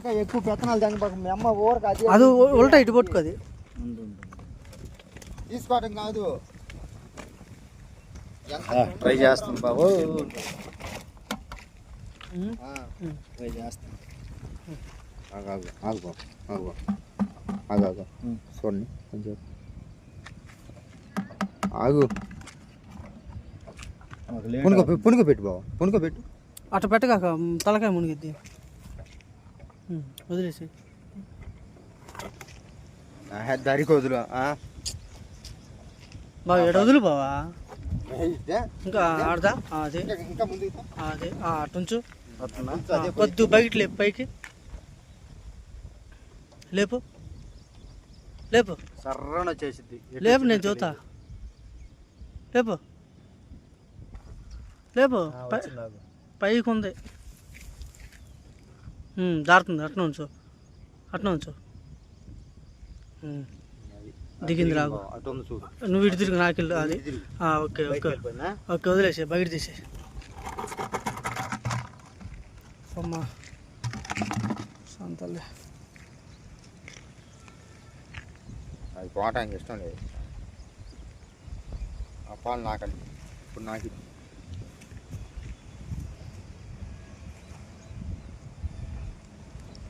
ఇంకా ఎక్కువ పెత్తనాలు దాని పక్క మీ అమ్మ ఊరకు అది ఉల్టా ఇటు పట్టుకో అది తీసుకోవడం కాదు ట్రై చేస్తాం బాబు ట్రై చేస్తాం ఆగు చూడండి కొంచెం ఆగు పునుక పెట్టు బాబు పునుక పెట్టు అట్ట పెట్టగాక తలకాయ మునిగిద్ది వదిలేసి దారికి వదులు బాగా ఏడు వదులు బావా ఇంకా ఆడదా అదే ఇంకా ముందు అదే అటుంచు కొద్దు బయట లేపు పైకి లేపు లేపు సర్రన వచ్చేసిద్ది లేపు నేను చూతా లేపు లేపు పైకి ఉంది దారుతుంది అట్లా ఉంచు దిగింది రాగు నువ్వు ఇటు తిరిగి నాకెళ్ళు అది ఓకే ఓకే ఓకే వదిలేసే బయట తీసే అమ్మా సంతలే అది పోవటానికి ఇష్టం లేదు ఆ పాలు నాకండి ఇప్పుడు నాకు